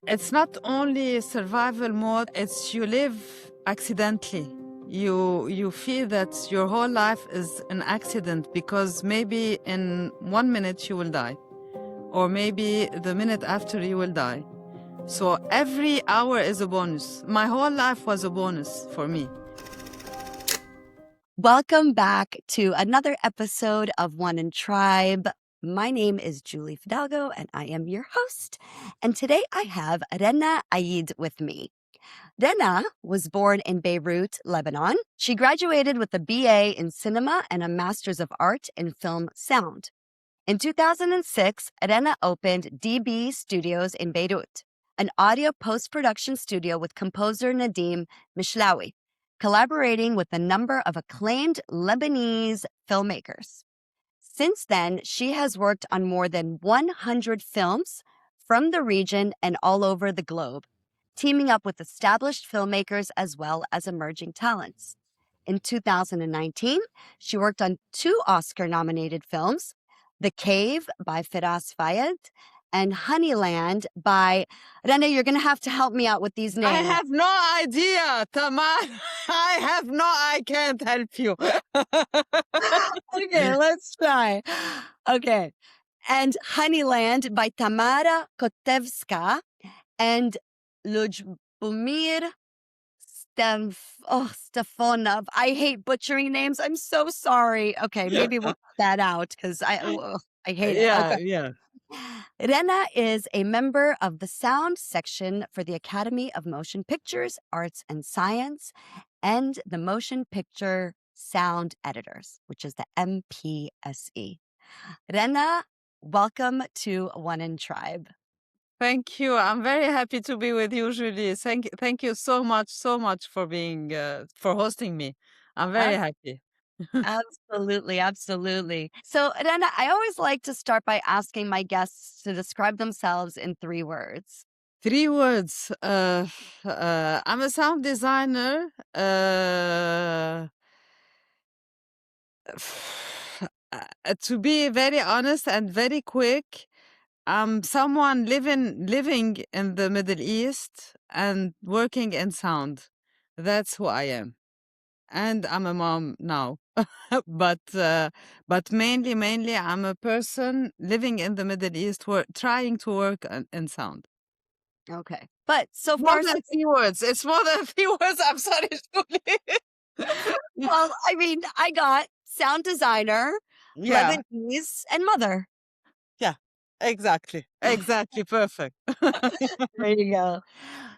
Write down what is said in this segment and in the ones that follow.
It's not only survival mode, it's you live accidentally. You feel that your whole life is an accident because maybe in 1 minute you will die, or maybe the minute after you will die. So every hour is a bonus. My whole life was a bonus for me. Welcome back to another episode of One in Tribe. My name is Julie Fidalgo, and I am your host. And today I have Rana Eid with me. Rana was born in Beirut, Lebanon. She graduated with a BA in cinema and a Master's of Art in Film Sound. In 2006, Rana opened DB Studios in Beirut, an audio post-production studio with composer Nadim Mishlawi, collaborating with a number of acclaimed Lebanese filmmakers. Since then, she has worked on more than 100 films from the region and all over the globe, teaming up with established filmmakers as well as emerging talents. In 2019, she worked on 2 Oscar-nominated films, The Cave by Firas Fayed and Honeyland by... Rana, you're going to have to help me out with these names. I have no idea, Tamar. I can't help you. Okay, let's try. Okay. And Honeyland by Tamara Kotevska and Lujbomir Stefanov. I hate butchering names. I'm so sorry. Okay, maybe we'll cut that out because I hate it. Okay. Yeah. Rena is a member of the sound section for the Academy of Motion Pictures, Arts and Science, and the Motion Picture Sound Editors, which is the MPSE. Rena, welcome to One in Tribe. Thank you. I'm very happy to be with you, Julie. Thank you so much for being for hosting me. I'm very happy. Absolutely, absolutely. So, Rena, I always like to start by asking my guests to describe themselves in 3 words. 3 words. I'm a sound designer. To be very honest and very quick, I'm someone living in the Middle East and working in sound. That's who I am. And I'm a mom now. but mainly I'm a person living in the Middle East trying to work in sound. Okay. But so More far, than 3 words. It's more than 3 words. I'm sorry, Julie. well, I mean, I got sound designer, Yeah. Lebanese, and mother. Yeah. Exactly. Perfect. There you go.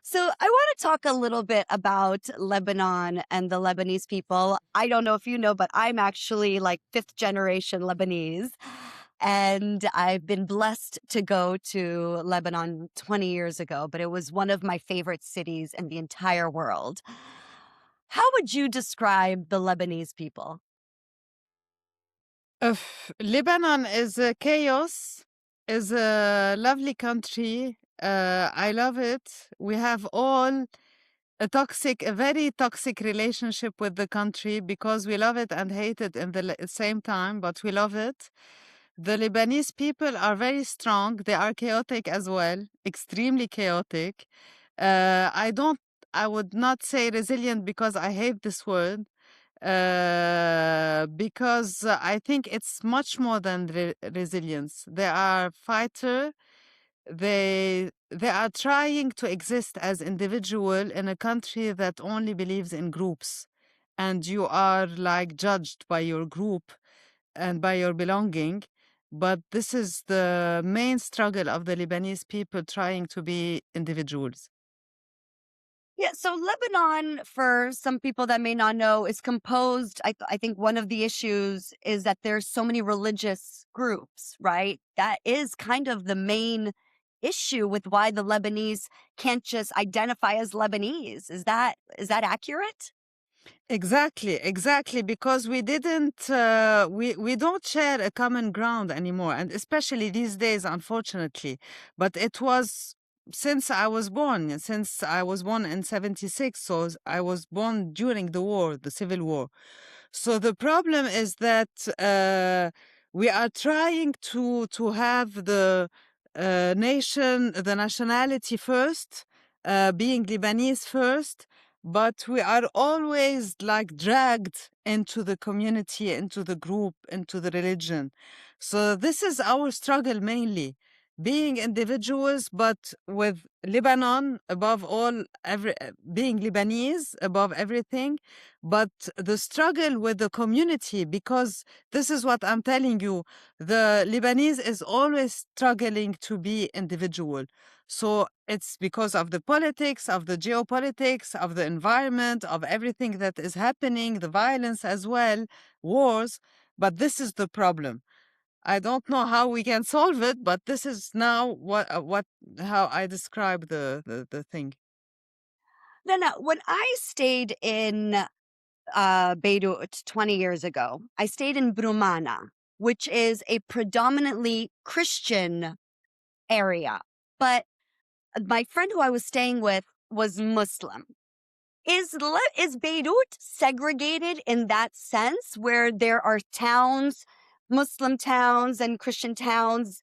So I want to talk a little bit about Lebanon and the Lebanese people. I don't know if you know, but I'm actually like 5th generation Lebanese. And I've been blessed to go to Lebanon 20 years ago, but it was one of my favorite cities in the entire world. How would you describe the Lebanese people? Lebanon is a chaos, is a lovely country. I love it. We have all a very toxic relationship with the country because we love it and hate it in the same time, but we love it. The Lebanese people are very strong. They are chaotic as well, extremely chaotic. I would not say resilient because I hate this word. Because I think it's much more than resilience. They are fighter. They are trying to exist as individual in a country that only believes in groups, and you are like judged by your group and by your belonging. But this is the main struggle of the Lebanese people trying to be individuals. Yeah, so Lebanon, for some people that may not know, is composed. I think one of the issues is that there's so many religious groups, right? That is kind of the main issue with why the Lebanese can't just identify as Lebanese. Is that accurate? Exactly, because we didn't, we don't share a common ground anymore, and especially these days, unfortunately. But it was since I was born in 76, so I was born during the war, the Civil War. So the problem is that we are trying to have nation, the nationality first, being Lebanese first, but we are always like dragged into the community, into the group, into the religion. So this is our struggle mainly. Being individuals, but with Lebanon above all, being Lebanese above everything, but the struggle with the community, because this is what I'm telling you, the Lebanese is always struggling to be individual. So it's because of the politics, of the geopolitics, of the environment, of everything that is happening, the violence as well, wars. But this is the problem. I don't know how we can solve it, but this is now how I describe the thing. Then when I stayed in Beirut 20 years ago, I stayed in Brumana, which is a predominantly Christian area. But my friend who I was staying with was Muslim. Is Beirut segregated in that sense where there are towns, Muslim towns and Christian towns?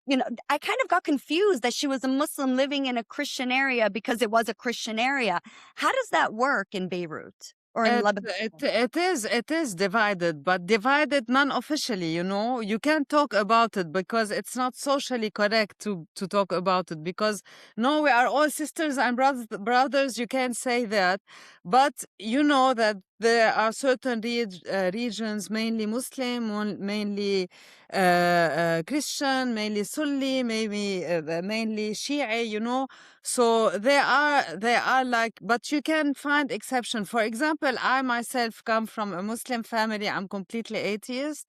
You know, I kind of got confused that she was a Muslim living in a Christian area because it was a Christian area. How does that work in Beirut or in Lebanon? It is divided, but divided non-officially, you know. You can't talk about it because it's not socially correct to talk about it, because no, we are all sisters and brothers. You can't say that. But you know that there are certain regions, mainly Muslim, mainly Christian, mainly Sunni, maybe mainly Shia, you know. So they are like, but you can find exception. For example, I myself come from a Muslim family. I'm completely atheist,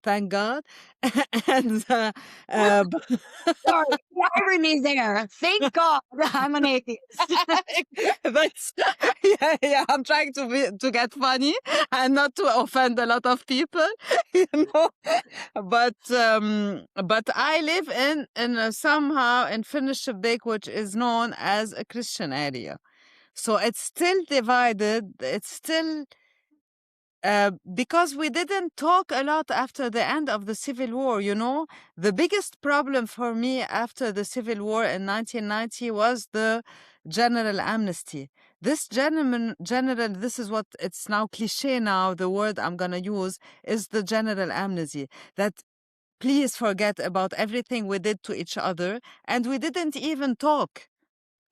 thank God. And Sorry, the irony there. Thank God I'm an atheist. that's yeah. I'm trying to get funny and not to offend a lot of people, you know. But I live in somehow in Finnish-Big, which is known as a Christian area. So it's still divided. It's still because we didn't talk a lot after the end of the Civil War, you know. The biggest problem for me after the Civil War in 1990 was the general amnesty. This this is what it's now cliche now, the word I'm going to use is the general amnesty. That please forget about everything we did to each other, and we didn't even talk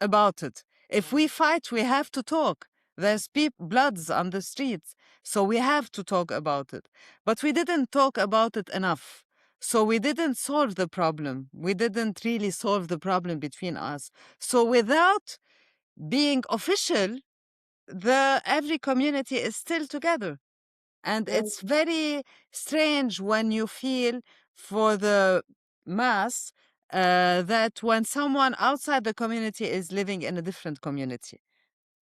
about it. If we fight, we have to talk. There's bloods on the streets, so we have to talk about it. But we didn't talk about it enough. So we didn't solve the problem. We didn't really solve the problem between us. So without being official, every community is still together. And it's very strange when you feel for the mass that when someone outside the community is living in a different community.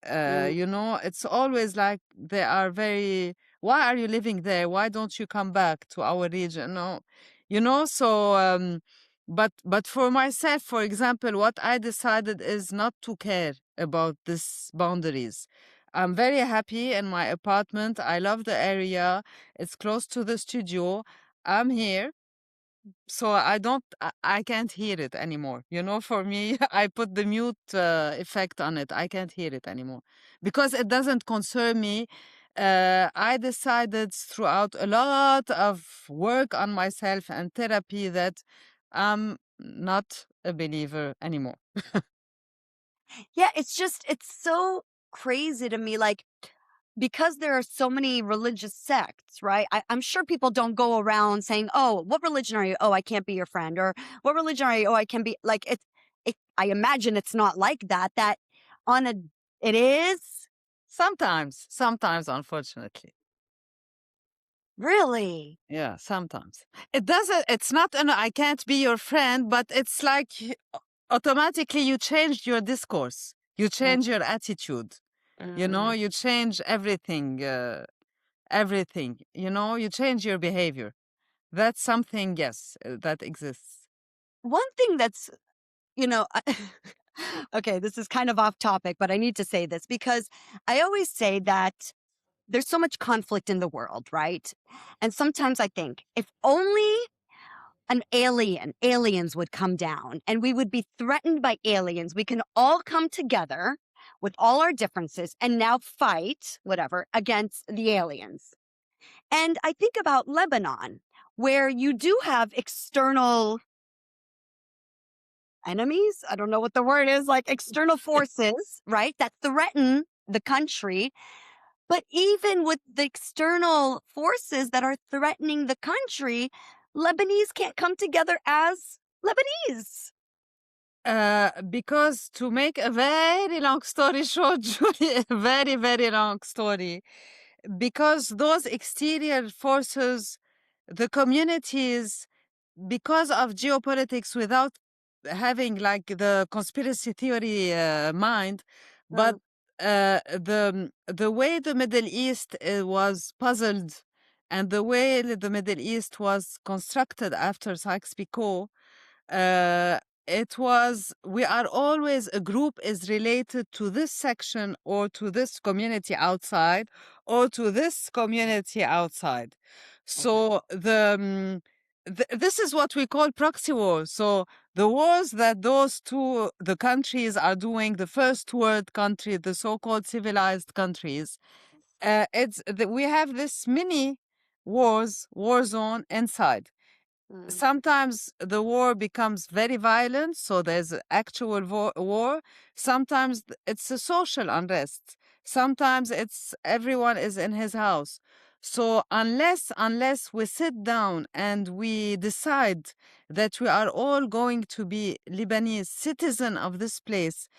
You know, it's always like they are very, why are you living there? Why don't you come back to our region? No, you know, so, but for myself, for example, what I decided is not to care about these boundaries. I'm very happy in my apartment. I love the area. It's close to the studio. I'm here, so I can't hear it anymore, you know. For me, I put the mute effect on it. I can't hear it anymore because it doesn't concern me. I decided throughout a lot of work on myself and therapy that I'm not a believer anymore. Yeah, it's so crazy to me. Like, because there are so many religious sects, right? I'm sure people don't go around saying, "Oh, what religion are you? Oh, I can't be your friend." Or, "What religion are you? Oh, I can be." Like, I imagine it's not like that. That on a, it is Sometimes, unfortunately. really. Yeah, sometimes. It doesn't, it's not an I can't be your friend, but it's like automatically you change your discourse. You change your attitude. You know, you change everything, everything. You know, you change your behavior. That's something, yes, that exists. One thing that's, you know, okay, this is kind of off topic, but I need to say this because I always say that there's so much conflict in the world, right? And sometimes I think if only an aliens would come down and we would be threatened by aliens. We can all come together with all our differences and now fight, whatever, against the aliens. And I think about Lebanon, where you do have external enemies. I don't know what the word is, like external forces, right, that threaten the country. But even with the external forces that are threatening the country, Lebanese can't come together as Lebanese. Because to make a very long story short, Julie, a very, very long story, because those exterior forces, the communities, because of geopolitics, without having like the conspiracy theory mind, but the way the Middle East was puzzled and the way the Middle East was constructed after Sykes-Picot, it was, we are always, a group is related to this section or to this community outside or to this community outside. So this is what we call proxy wars. So the wars that the countries are doing, the first world country, the so-called civilized countries, we have this mini war zone inside. Sometimes the war becomes very violent, so there's actual war. Sometimes it's a social unrest. Sometimes it's everyone is in his house. So unless we sit down and we decide that we are all going to be Lebanese citizen of this place,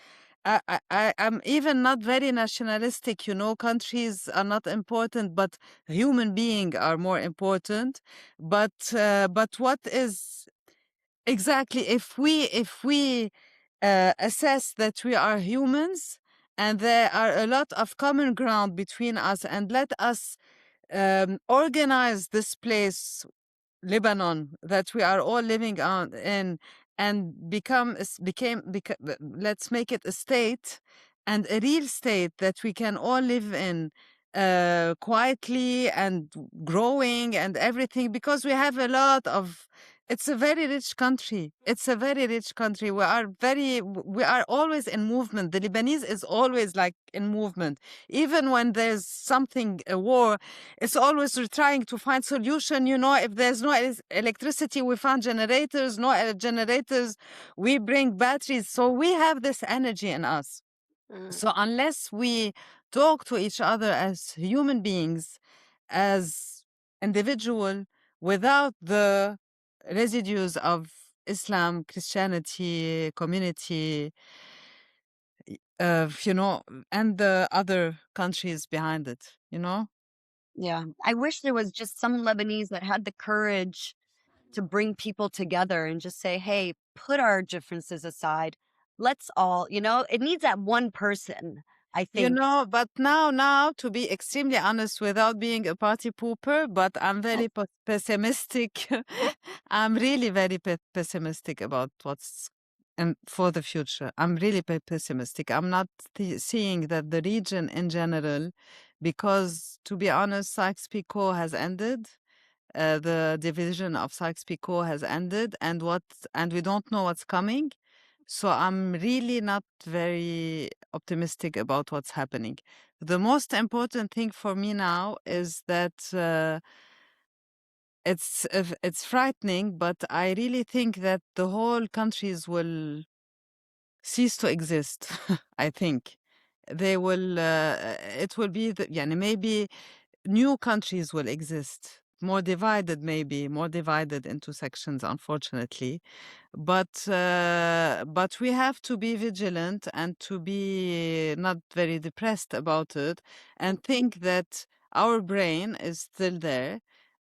I'm even not very nationalistic, countries are not important, but human beings are more important. But what is exactly, if we assess that we are humans and there are a lot of common ground between us, and let us organize this place, Lebanon, that we are all living on in, and let's make it a state, and a real state that we can all live in quietly and growing and everything, because we have a lot of, it's a very rich country. It's a very rich country. We are always in movement. The Lebanese is always like in movement. Even when there's something, a war, it's always we're trying to find solution. If there's no electricity, we find generators. No generators, we bring batteries. So we have this energy in us. So unless we talk to each other as human beings, as individual, without the residues of Islam, Christianity, community, and the other countries behind it. Yeah. I wish there was just some Lebanese that had the courage to bring people together and just say, hey, put our differences aside. Let's all, it needs that one person, I think. But now, to be extremely honest, without being a party pooper, but I'm very pessimistic. I'm really very pessimistic about what's and for the future. I'm really pessimistic. I'm not seeing that the region in general, because to be honest, Sykes-Picot has ended. The division of Sykes-Picot has ended, and we don't know what's coming. So I'm really not very optimistic about what's happening. The most important thing for me now is that it's frightening, but I really think that the whole countries will cease to exist. I think they will. It will be maybe new countries will exist, more divided, maybe more divided into sections, unfortunately. But we have to be vigilant and to be not very depressed about it, and think that our brain is still there,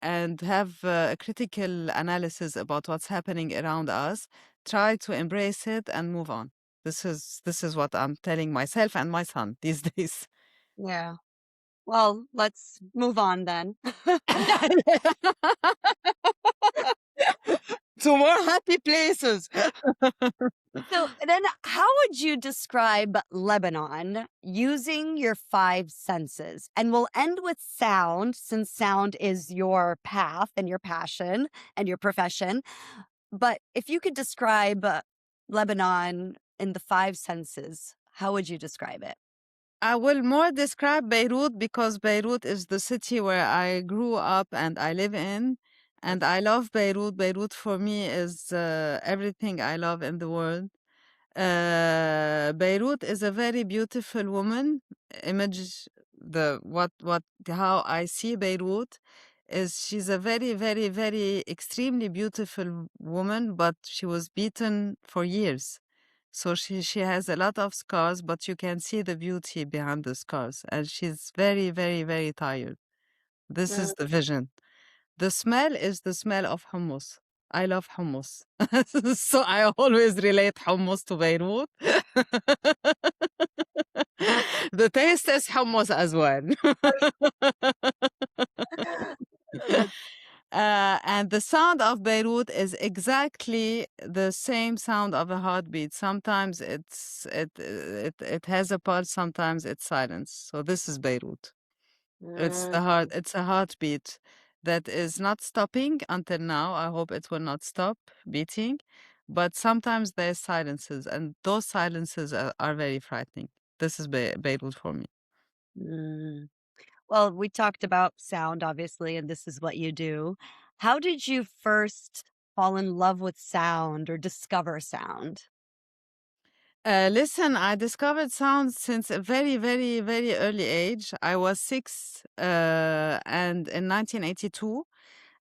and have a critical analysis about what's happening around us, try to embrace it and move on. This is what I'm telling myself and my son these days. Yeah. Well, let's move on then. To more happy places. So then how would you describe Lebanon using your 5 senses? And we'll end with sound, since sound is your path and your passion and your profession. But if you could describe Lebanon in the 5 senses, how would you describe it? I will more describe Beirut because Beirut is the city where I grew up and I live in. And I love Beirut. Beirut for me is everything I love in the world. Beirut is a very beautiful woman. Image how I see Beirut is she's a very, very, very extremely beautiful woman, but she was beaten for years. So she has a lot of scars, but you can see the beauty behind the scars. And she's very, very, very tired. This is the vision. The smell is the smell of hummus. I love hummus. So I always relate hummus to Beirut. The taste is hummus as well. And the sound of Beirut is exactly the same sound of a heartbeat. Sometimes it has a pulse, sometimes it's silence. So this is Beirut. It's a heartbeat that is not stopping until now. I hope it will not stop beating. But sometimes there's silences, and those silences are very frightening. This is Beirut for me. Mm. Well, we talked about sound, obviously, and this is what you do. How did you first fall in love with sound or discover sound? Listen, I discovered sound since a very, very, very early age. I was 6, and in 1982,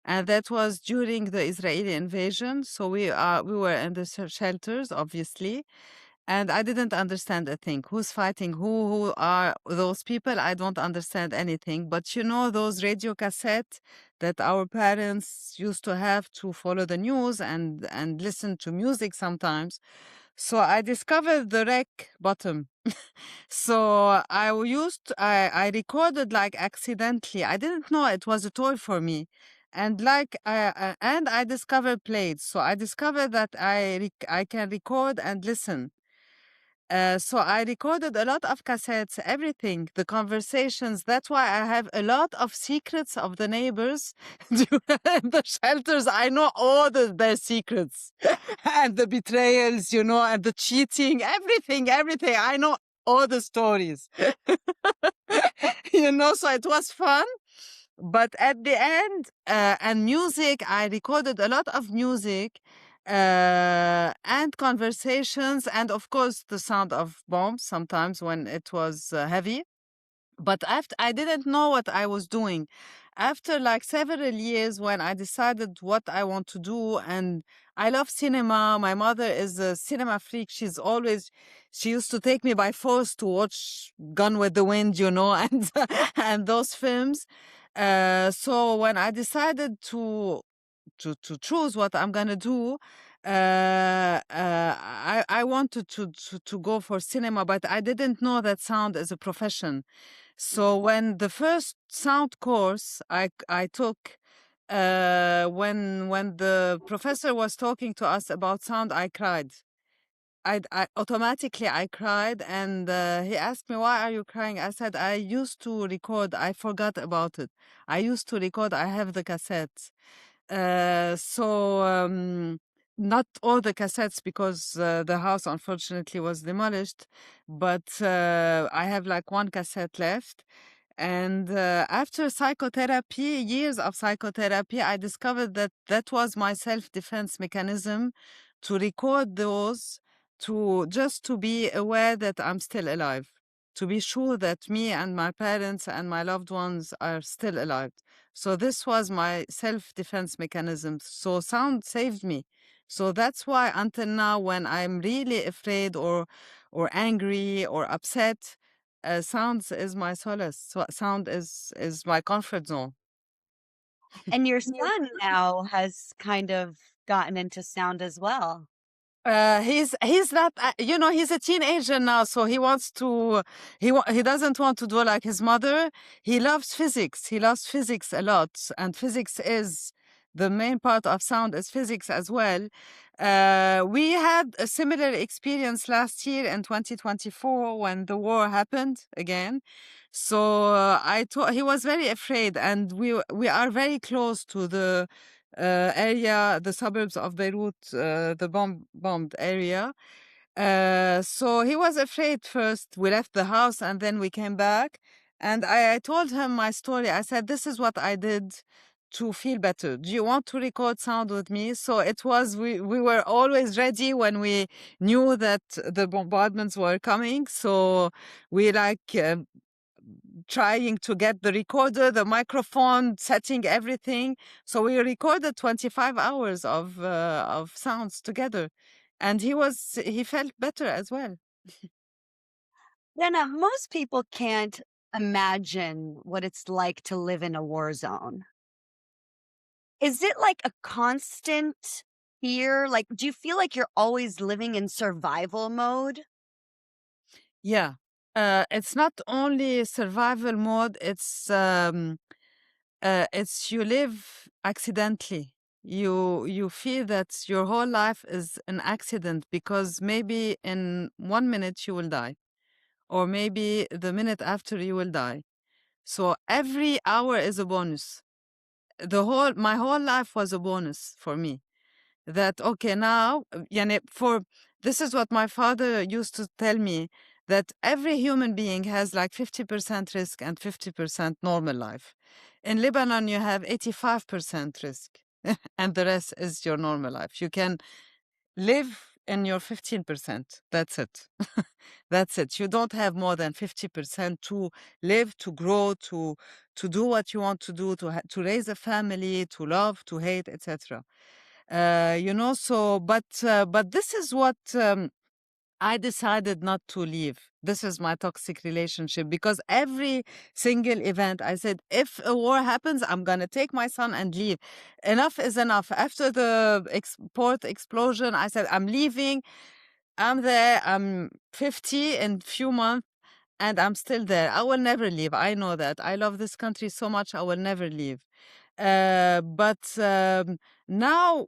and that was during the Israeli invasion. So we were in the shelters, obviously, and I didn't understand a thing. Who's fighting? Who are those people? I don't understand anything. But you know those radio cassettes that our parents used to have to follow the news and listen to music sometimes. So I discovered the rec bottom. So I recorded like accidentally. I didn't know it was a toy for me. And and I discovered plates. So I discovered that I can record and listen. So I recorded a lot of cassettes, everything, the conversations. That's why I have a lot of secrets of the neighbors in the shelters. I know all their secrets and the betrayals, and the cheating, everything, everything. I know all the stories, so it was fun. But at the end, and music, I recorded a lot of music and conversations, and of course, the sound of bombs sometimes when it was heavy. But after I didn't know what I was doing. After like several years, when I decided what I want to do, and I love cinema. My mother is a cinema freak. She used to take me by force to watch Gone with the Wind, and and those films. So when I decided to choose what I'm gonna do, I wanted to go for cinema, but I didn't know that sound is a profession. So when the first sound course I took, when the professor was talking to us about sound, I cried. I automatically I cried, and he asked me, "Why are you crying?" I said, "I used to record. I forgot about it. I used to record. I have the cassettes." So not all the cassettes because the house unfortunately was demolished, but I have like one cassette left. And after psychotherapy, years of psychotherapy, I discovered that that was my self-defense mechanism to record those, to be aware that I'm still alive, to be sure that me and my parents and my loved ones are still alive. So this was my self-defense mechanism. So sound saved me. So that's why until now, when I'm really afraid or angry or upset, sounds is my solace. So sound is my comfort zone. And your son now has kind of gotten into sound as well. He's not he's a teenager now, so he wants to he doesn't want to do like his mother. He loves physics. He loves physics a lot, and physics is the main part of sound is physics as well. We had a similar experience last year in 2024 when the war happened again. So he was very afraid, and we are very close to the area, the suburbs of Beirut, the bombed area. So he was afraid first. We left the house and then we came back. And I told him my story. I said, this is what I did to feel better. Do you want to record sound with me? So it was, we were always ready when we knew that the bombardments were coming. So we trying to get the recorder, the microphone, setting everything. So we recorded 25 hours of sounds together. And he felt better as well. Rana, most people can't imagine what it's like to live in a war zone. Is it like a constant fear? Like, do you feel like you're always living in survival mode? Yeah. It's not only survival mode, it's you live accidentally. You feel that your whole life is an accident because maybe in 1 minute you will die, or maybe the minute after you will die. So every hour is a bonus. My whole life was a bonus for me. That okay now, يعني for this is what my father used to tell me, that every human being has like 50% risk and 50% normal life. In Lebanon, you have 85% risk, and the rest is your normal life. You can live in your 15%. That's it. That's it. You don't have more than 50% to live, to grow, to do what you want to do, to raise a family, to love, to hate, etc. But this is what I decided not to leave. This is my toxic relationship, because every single event I said, if a war happens, I'm going to take my son and leave. Enough is enough. After the port explosion, I said, I'm leaving. I'm there. I'm 50 in few months and I'm still there. I will never leave. I know that. I love this country so much. I will never leave. But now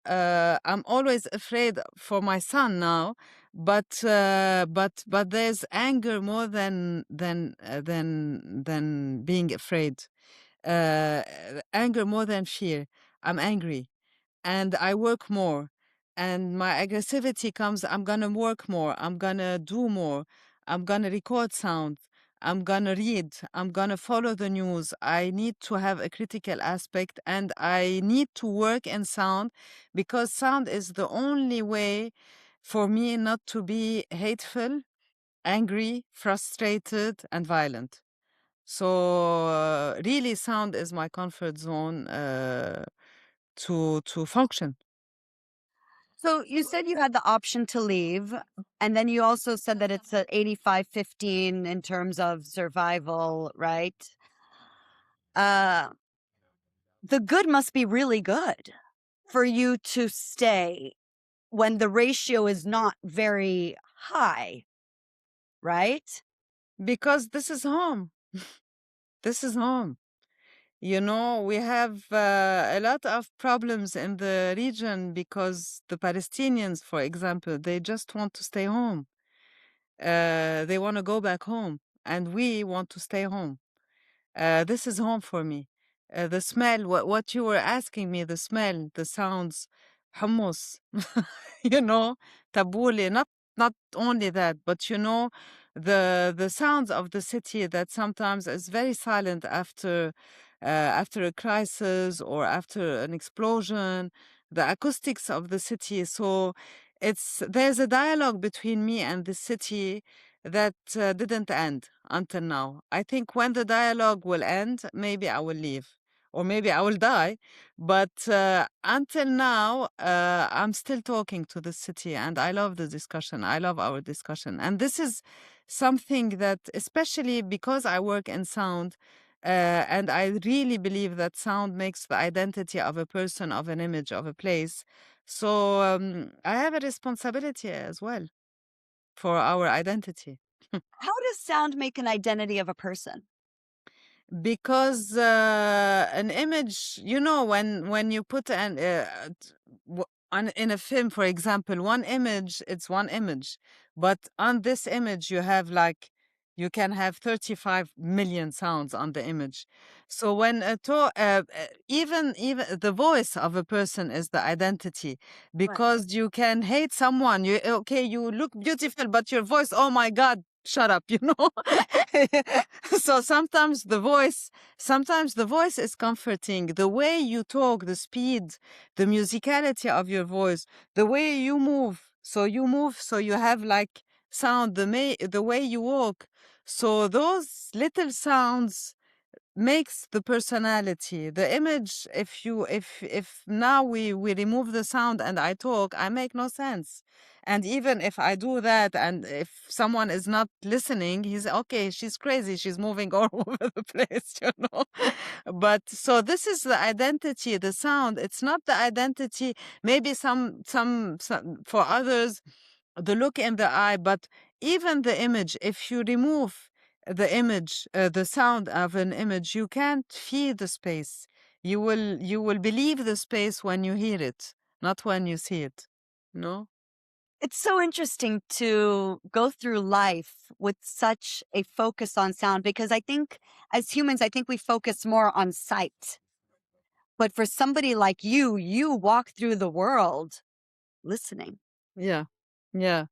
I'm always afraid for my son now. But there's anger more than being afraid. Uh, Anger more than fear. I'm angry and I work more. And my aggressivity comes, I'm gonna work more, I'm gonna do more, I'm gonna record sound, I'm gonna read, I'm gonna follow the news. I need to have a critical aspect and I need to work in sound, because sound is the only way for me not to be hateful, angry, frustrated, and violent. So really, sound is my comfort zone to function. So you said you had the option to leave, and then you also said that it's at 85-15 in terms of survival, right? Uh, the good must be really good for you to stay when the ratio is not very high, right? Because this is home. This is home. We have a lot of problems in the region because the Palestinians, for example, they just want to stay home. They want to go back home, and we want to stay home. This is home for me. The smell, what you were asking me, the smell, the sounds, hummus, tabbouleh, not only that, but the sounds of the city that sometimes is very silent after a crisis or after an explosion, the acoustics of the city. So there's a dialogue between me and the city that didn't end until now. I think when the dialogue will end, maybe I will leave or maybe I will die. But until now, I'm still talking to the city and I love the discussion. I love our discussion. And this is something that, especially because I work in sound, and I really believe that sound makes the identity of a person, of an image, of a place. So I have a responsibility as well for our identity. How does sound make an identity of a person? because an image, when you put in a film, for example, one image, it's one image, but on this image you can have 35 million sounds on the image. So when even the voice of a person is the identity, Right. because you can hate someone, you look beautiful, but your voice, oh my God, shut up, So sometimes the voice is comforting. The way you talk, the speed, the musicality of your voice, the way you move. So you have like sound, the way you walk. So those little sounds makes the personality. The image, if now we remove the sound and I talk, I make no sense. And even if I do that, and if someone is not listening, he's okay, she's crazy, she's moving all over the place. But so this is the identity, the sound. It's not the identity. Maybe some for others, the look in the eye, but even the image, if you remove the image, the sound of an image, you can't feel the space. You will believe the space when you hear it, not when you see it. No? It's so interesting to go through life with such a focus on sound because I think as humans, I think we focus more on sight. But for somebody like you walk through the world listening. Yeah. Yeah.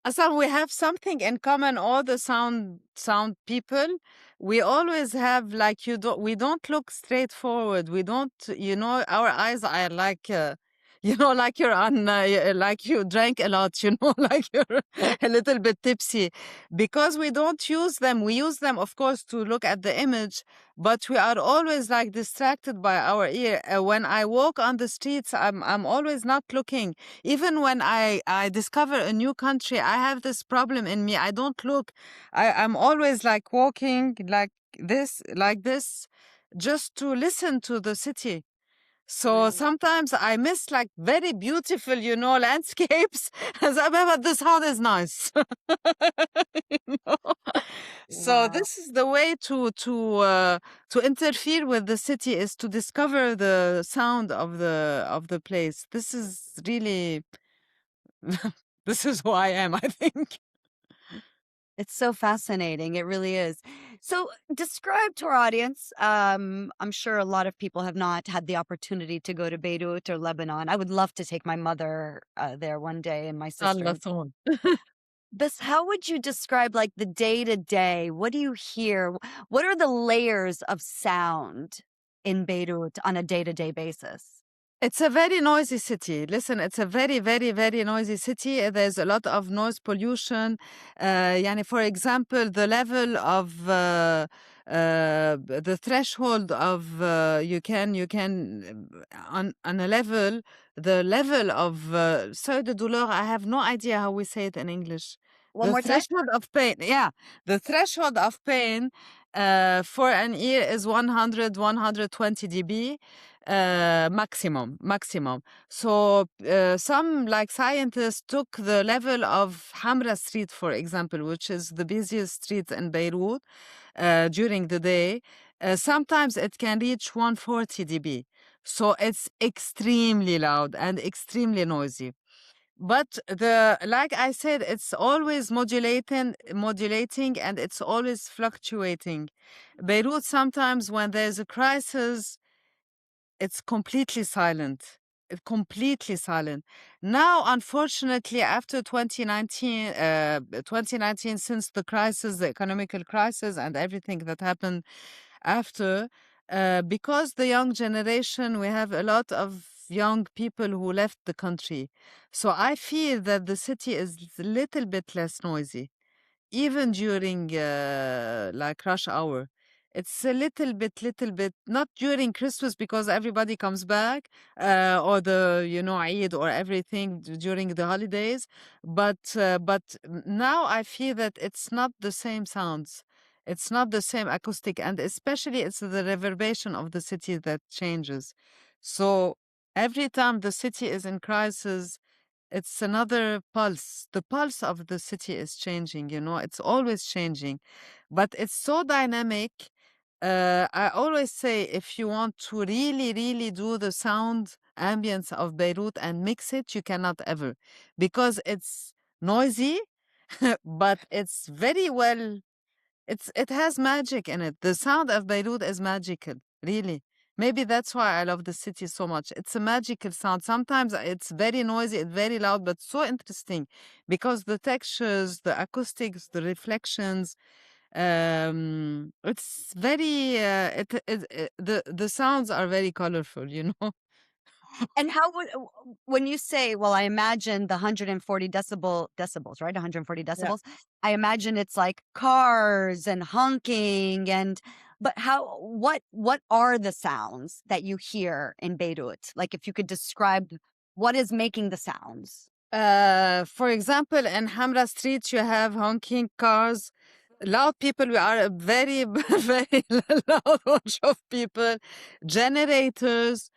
Asal, we have something in common, all the sound people. We always have like we don't look straight forward. We don't, our eyes are like like you're on like you drank a lot, like you're a little bit tipsy, because we don't use them. We use them, of course, to look at the image, but we are always like distracted by our ear. When I walk on the streets, I'm always not looking. Even when I discover a new country, I have this problem in me. I don't look. I'm always like walking like this, just to listen to the city. So Right. sometimes I miss like very beautiful, landscapes. But the sound is nice. You know? So Wow. this is the way to interfere with the city, is to discover the sound of the place. This is really this is who I am, I think. It's so fascinating. It really is. So, describe to our audience. I'm sure a lot of people have not had the opportunity to go to Beirut or Lebanon. I would love to take my mother there one day and my sister. Allah soon. This, how would you describe like the day to day? What do you hear? What are the layers of sound in Beirut on a day to day basis? It's a very noisy city. Listen, it's a very, very, very noisy city. There's a lot of noise pollution. For example, the level of the threshold of on a level, the level of seuil de douleur. I have no idea how we say it in English. One The more time. threshold of pain. Yeah, the threshold of pain for an ear is 120 dB. Maximum. So some like scientists took the level of Hamra Street, for example, which is the busiest street in Beirut during the day. Sometimes it can reach 140 dB. So it's extremely loud and extremely noisy. But like I said, it's always modulating, and it's always fluctuating. Beirut, sometimes when there's a crisis, it's completely silent. Completely silent. Now, unfortunately, after 2019, since the crisis, the economical crisis, and everything that happened after, because the young generation, we have a lot of young people who left the country. So I feel that the city is a little bit less noisy, even during like rush hour. It's a little bit, not during Christmas because everybody comes back, or the, Eid or everything during the holidays. But now I feel that it's not the same sounds. It's not the same acoustic, and especially it's the reverberation of the city that changes. So every time the city is in crisis, it's another pulse. The pulse of the city is changing, it's always changing. But it's so dynamic I always say if you want to really, really do the sound ambience of Beirut and mix it, you cannot ever, because it's noisy, but it's very well. It has magic in it. The sound of Beirut is magical, really. Maybe that's why I love the city so much. It's a magical sound. Sometimes it's very noisy, it's very loud, but so interesting because the textures, the acoustics, the reflections, it's very the sounds are very colorful, you know. And how would when you say, well, I imagine the 140 decibels, right? 140 Yeah. decibels. I imagine it's like cars and honking and but how what are the sounds that you hear in Beirut? Like if you could describe what is making the sounds. For example, in Hamra Street, you have honking cars, loud people. We are a very, very loud bunch of people, generators,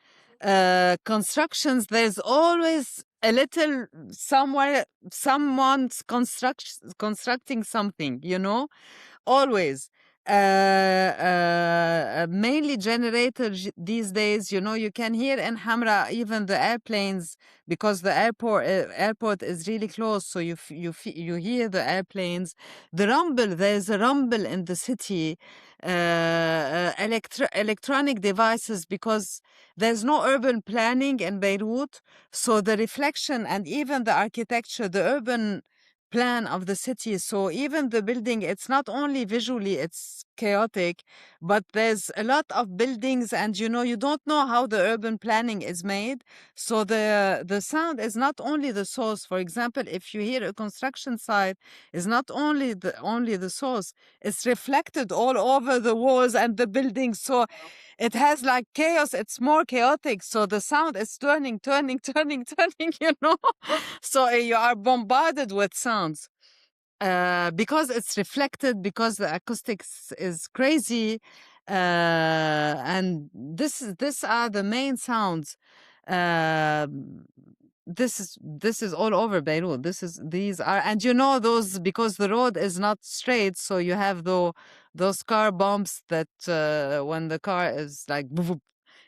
constructions. There's always a little somewhere, someone's constructing something, you know, always. Mainly generators these days, you know, you can hear in Hamra even the airplanes because the airport is really close, so you hear the airplanes, the rumble. There's a rumble in the city, electronic devices, because there's no urban planning in Beirut, so the reflection and even the architecture, the urban plan of the city. So even the building, it's not only visually, it's chaotic, but there's a lot of buildings, and you know, you don't know how the urban planning is made. So the sound is not only the source. For example, if you hear a construction site, is not only the source, it's reflected all over the walls and the buildings. So it has like chaos, it's more chaotic. So the sound is turning, turning, you know. So you are bombarded with sounds because it's reflected, because the acoustics is crazy, and this are the main sounds. Um this is all over Beirut. These are, and you know, those, because the road is not straight, so you have those car bumps that when the car is like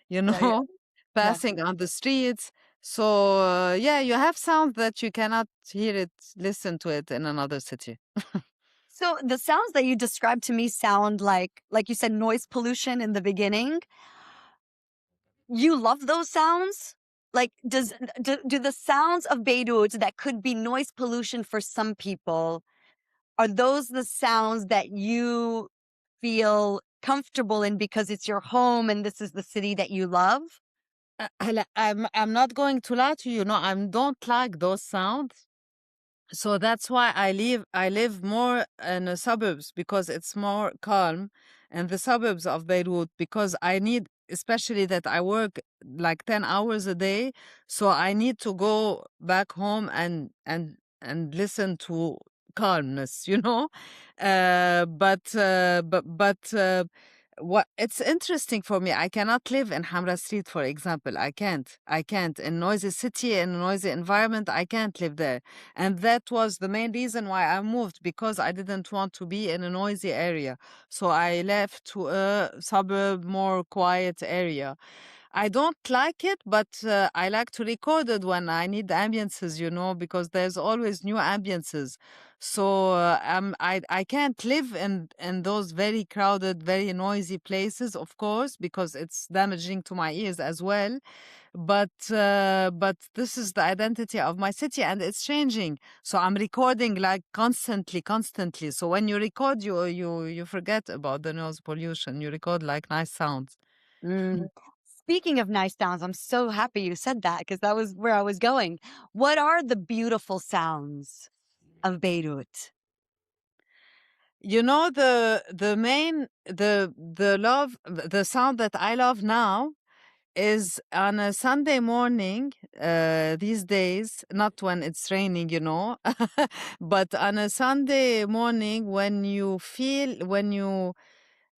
you Yeah, yeah, know, yeah. passing on the streets. So yeah, you have sound that you cannot hear it, listen to it in another city. So the sounds that you described to me sound like you said noise pollution in the beginning. You love those sounds? Like, do the sounds of Beirut that could be noise pollution for some people, are those the sounds that you feel comfortable in because it's your home and this is the city that you love? I'm not going to lie to you. No, I don't like those sounds. So that's why I live more in the suburbs, because it's more calm, and the suburbs of Beirut, because I need, especially that I work like 10 hours a day, so I need to go back home and listen to calmness, you know. But what it's interesting for me, I cannot live in Hamra Street, for example. I can't in noisy city, in a noisy environment. I can't live there. And that was the main reason why I moved, because I didn't want to be in a noisy area. So I left to a suburb, more quiet area. I don't like it, but I like to record it when I need ambiances, you know, because there's always new ambiances. So I can't live in those very crowded, very noisy places, of course, because it's damaging to my ears as well. But this is the identity of my city, and it's changing. So I'm recording like constantly. So when you record, you forget about the noise pollution. You record like nice sounds. Mm. Speaking of nice sounds, I'm so happy you said that because that was where I was going. What are the beautiful sounds of Beirut? You know, the sound that I love now is on a Sunday morning, these days, not when it's raining, you know, but on a Sunday morning, when you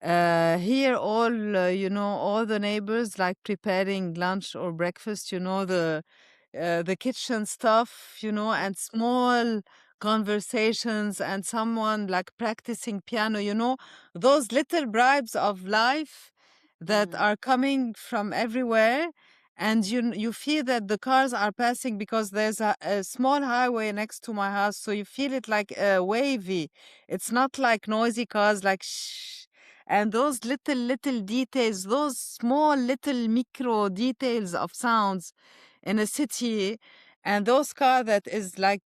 hear all, all the neighbors like preparing lunch or breakfast, you know, the kitchen stuff, you know, and small conversations and someone like practicing piano, those little bribes of life that are coming from everywhere. And you feel that the cars are passing because there's a small highway next to my house. So you feel it like wavy. It's not like noisy cars, like shh. And those little details, those small little micro details of sounds in a city, and those cars that is like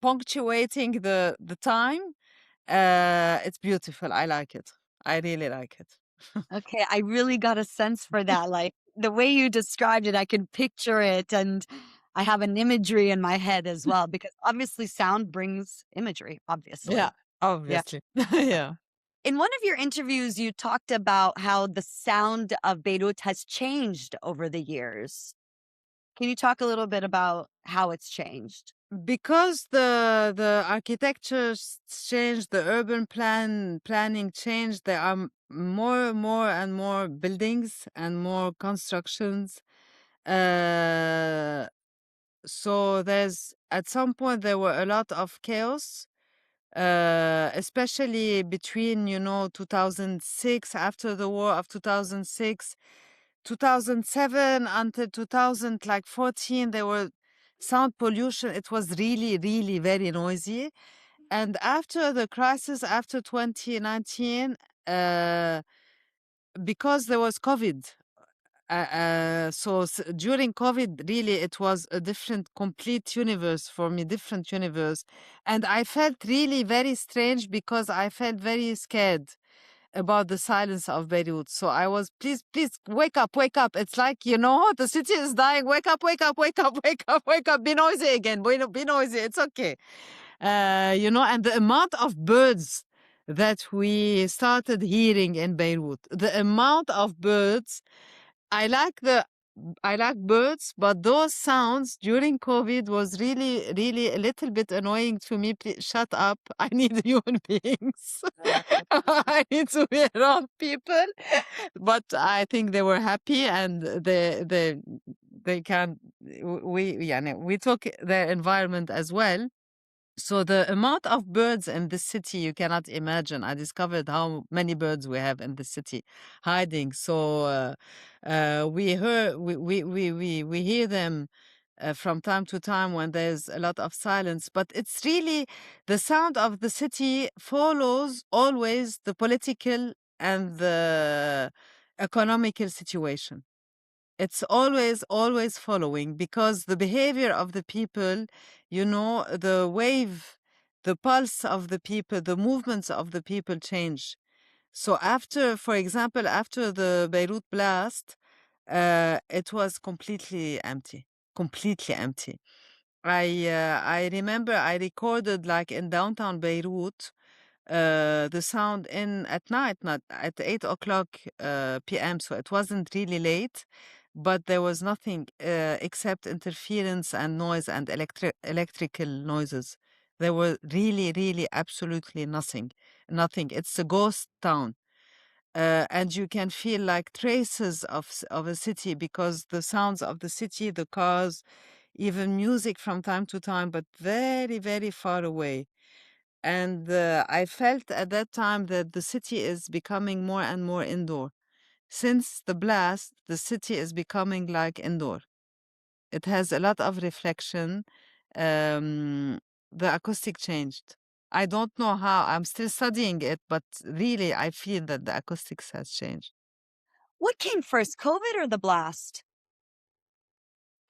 punctuating the time. It's beautiful. I like it. I really like it. Okay, I really got a sense for that. Like the way you described it, I can picture it and I have an imagery in my head as well because obviously sound brings imagery, Yeah, obviously. Yeah. obviously. Yeah. In one of your interviews, you talked about how the sound of Beirut has changed over the years. Can you talk a little bit about how it's changed? Because the architectures changed, the urban planning changed. There are more and more buildings and more constructions. Uh, so there's at some point there were a lot of chaos, especially between 2006, after the war of 2006, 2007 until 2000 like 14. There were sound pollution. It was really very noisy. And after the crisis, after 2019, uh, because there was COVID, during COVID, really, it was a different, complete universe for me, different universe. And I felt really very strange because I felt very scared about the silence of Beirut. So I was, please, wake up, wake up. It's like, the city is dying. Wake up, wake up, wake up, wake up, wake up. Be noisy again. Be noisy. It's okay. And the amount of birds that we started hearing in Beirut, the amount of birds, I like birds, but those sounds during COVID was really a little bit annoying to me. Please shut up. I need human beings. I need to be around people. But I think they were happy and they can we took their environment as well. So the amount of birds in the city, you cannot imagine. I discovered how many birds we have in the city hiding. So we hear them from time to time when there's a lot of silence. But it's really the sound of the city follows always the political and the economical situation. It's always following because the behavior of the people, the wave, the pulse of the people, the movements of the people change. So for example, after the Beirut blast, it was completely empty, completely empty. I remember I recorded like in downtown Beirut, the sound in at night, not at 8 o'clock p.m. So it wasn't really late, but there was nothing except interference and noise and electrical noises. There were really absolutely nothing. It's a ghost town. And you can feel like traces of a city because the sounds of the city, the cars, even music from time to time, but very far away. And I felt at that time that the city is becoming more and more indoor. Since the blast, the city is becoming like indoor. It has a lot of reflection. Um, the acoustic changed. I don't know how, I'm still studying it, but really I feel that the acoustics has changed. What came first, COVID or the blast?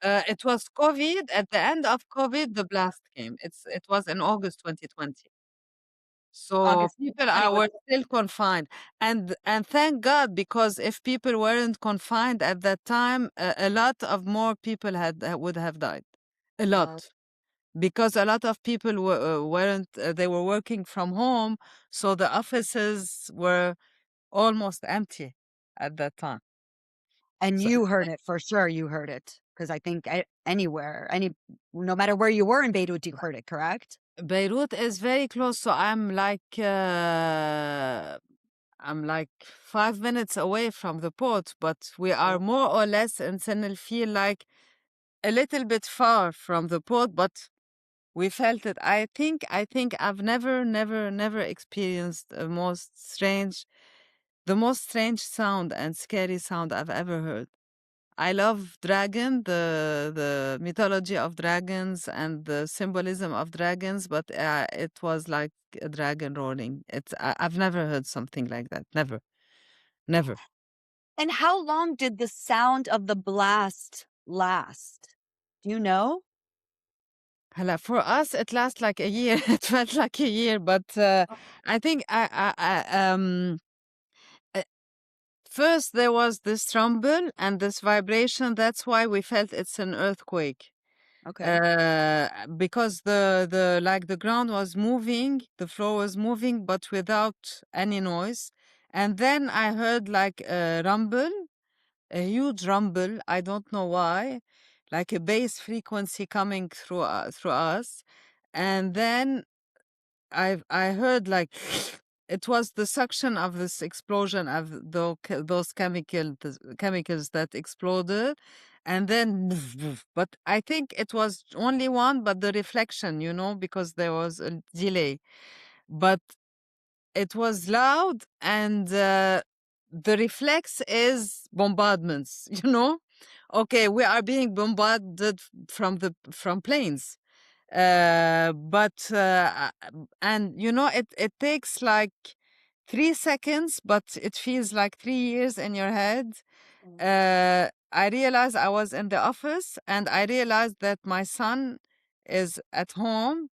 It was COVID. At the end of COVID, the blast came. It was in August 2020. So August people 2020 was were still confined, and thank God, because if people weren't confined at that time, a lot of more people would have died, a uh, lot, because a lot of people weren't they were working from home, so the offices were almost empty at that time. and So you heard it for sure. You heard it because I think anywhere, no matter where you were in Beirut, you heard it, correct? Beirut is very close, so I'm like 5 minutes away from the port, but we are Oh. more or less in Sen el Feel, like a little bit far from the port, but We felt it. I think I've never experienced the most strange sound and scary sound I've ever heard. I love dragon, the mythology of dragons and the symbolism of dragons, but it was like a dragon roaring. I've never heard something like that. Never, never. And how long did the sound of the blast last? Do you know? For us, it lasts like a year. It felt like a year, but I think uh, first there was this rumble and this vibration. That's why we felt it's an earthquake. Okay. Because the ground was moving, the floor was moving, but without any noise. And then I heard like a rumble, a huge rumble. I don't know why, like a bass frequency coming through us. And then I heard like it was the suction of this explosion of those chemicals that exploded, and then but I think it was only one, but the reflection, because there was a delay, but it was loud, and the reflex is bombardments. Okay, we are being bombarded from planes, but and it takes like 3 seconds, but it feels like 3 years in your head. I realized I was in the office, and I realized that my son is at home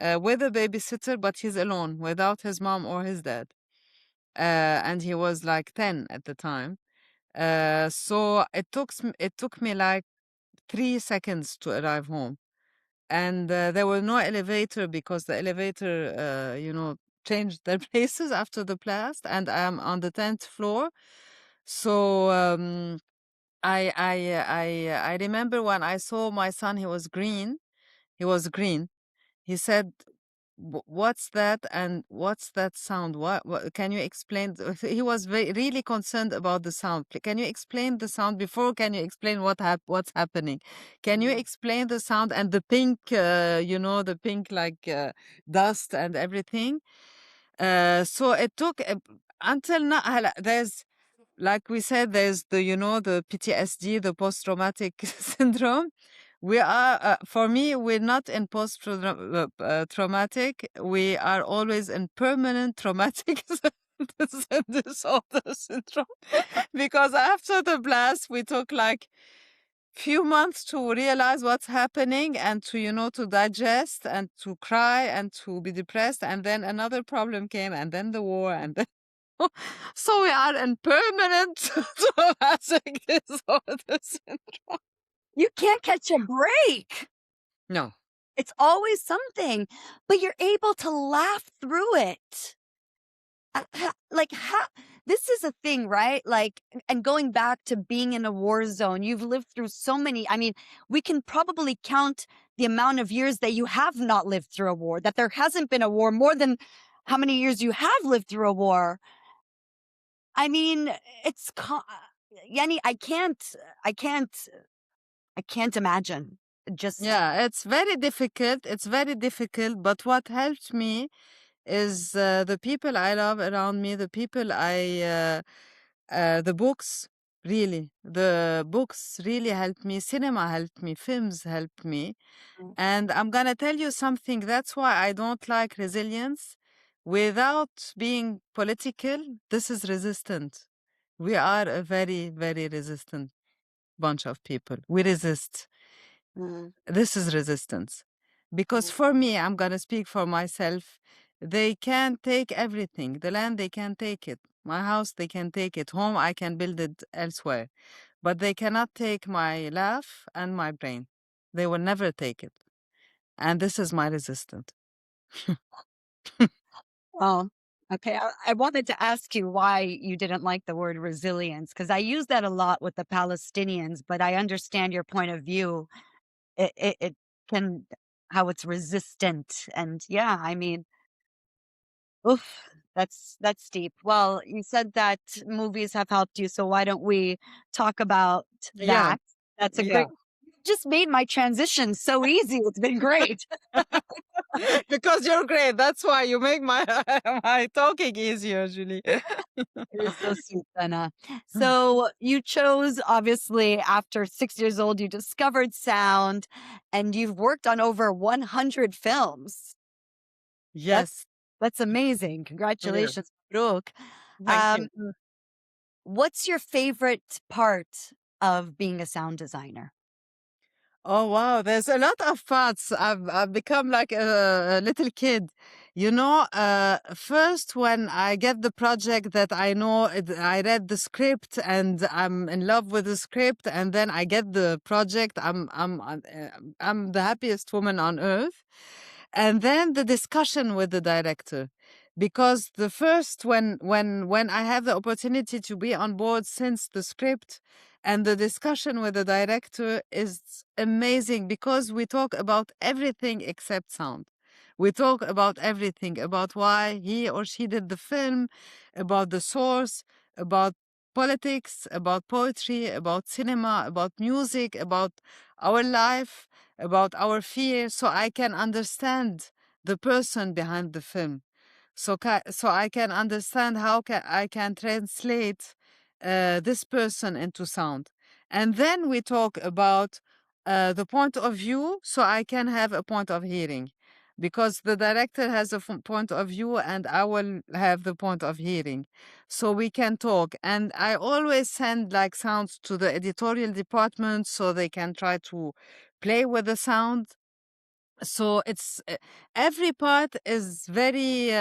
with a babysitter, but he's alone without his mom or his dad, and he was like 10 at the time. So it took me like 3 seconds to arrive home, and there was no elevator because the elevator changed their places after the blast, and I'm on the 10th floor. So I remember when I saw my son, he was green. He said, What's that, and what's that sound? What can you explain?" He was really concerned about the sound. Can you explain the sound before? Can you explain what's happening? Can you explain the sound and the pink, the pink like dust and everything? So it took until now. There's, like we said, there's the PTSD, the post-traumatic syndrome. For me, we're not in post-traumatic. We are always in permanent traumatic disorder syndrome. Because after the blast, we took like few months to realize what's happening, and to digest and to cry and to be depressed. And then another problem came, and then the war, and then so we are in permanent traumatic disorder syndrome. You can't catch a break. No. It's always something, but you're able to laugh through it. Like, how, this is a thing, right? Like, and going back to being in a war zone, you've lived through so many. I mean, we can probably count the amount of years that you have not lived through a war, that there hasn't been a war, more than how many years you have lived through a war. I mean, Yani, I can't imagine. Just, Yeah, it's very difficult. It's very difficult. But what helped me is the people I love around me, the books, really. The books really helped me. Cinema helped me. Films helped me. Mm. And I'm going to tell you something. That's why I don't like resilience. Without being political, this is resistant. We are a very, very resistant bunch of people. We resist. mm, This is resistance. Because for me, I'm going to speak for myself. They can take everything. The land, they can take it. My house, they can take it. Home, I can build it elsewhere. But they cannot take my laugh and my brain. They will never take it. And this is my resistance. oh, okay. I wanted to ask you why you didn't like the word resilience, because I use that a lot with the Palestinians, but I understand your point of view. It can, how it's resistant. And yeah, I mean, oof, that's deep. Well, you said that movies have helped you, so why don't we talk about Yeah, that? That's a yeah. great. just made my transition so easy. It's been great. Because you're great. That's why you make my my talking easier, Julie. You're so sweet, Anna. So you chose, obviously, after 6 years old, you discovered sound and you've worked on over 100 films. That's Yes. that's amazing. Yeah. Congratulations, Brooke. Thank Um, you. what's your favorite part of being a sound designer? Oh wow, there's a lot of parts. I've become like a little kid. First when I get the project that I know I read the script and I'm in love with the script, and then I get the project, I'm the happiest woman on earth. And then the discussion with the director, because the first when I have the opportunity to be on board since the script, and the discussion with the director is amazing because we talk about everything except sound. We talk about everything, about why he or she did the film, about the source, about politics, about poetry, about cinema, about music, about our life, about our fear, so I can understand the person behind the film. So I can understand how I can translate this person into sound. And then we talk about the point of view, so I can have a point of hearing. Because the director has a point of view and I will have the point of hearing. So we can talk. And I always send like sounds to the editorial department so they can try to play with the sound. So it's every part is very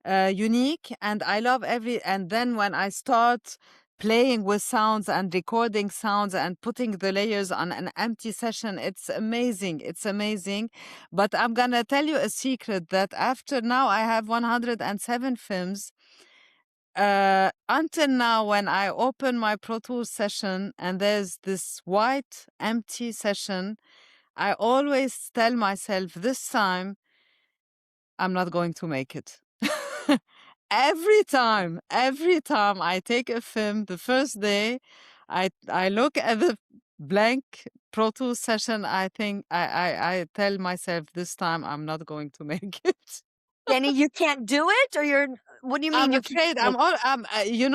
unique, and I love every. And then when I start playing with sounds and recording sounds and putting the layers on an empty session, it's amazing. It's amazing. But I'm gonna tell you a secret that after now I have 107 films. Until now, when I open my Pro Tools session and there's this white empty session, I always tell myself this time I'm not going to make it. Every time I take a film, the first day, I look at the blank Pro Tools session. I think I tell myself this time I'm not going to make it. Danny, you can't do it, or you're? What do you mean I'm you can't afraid do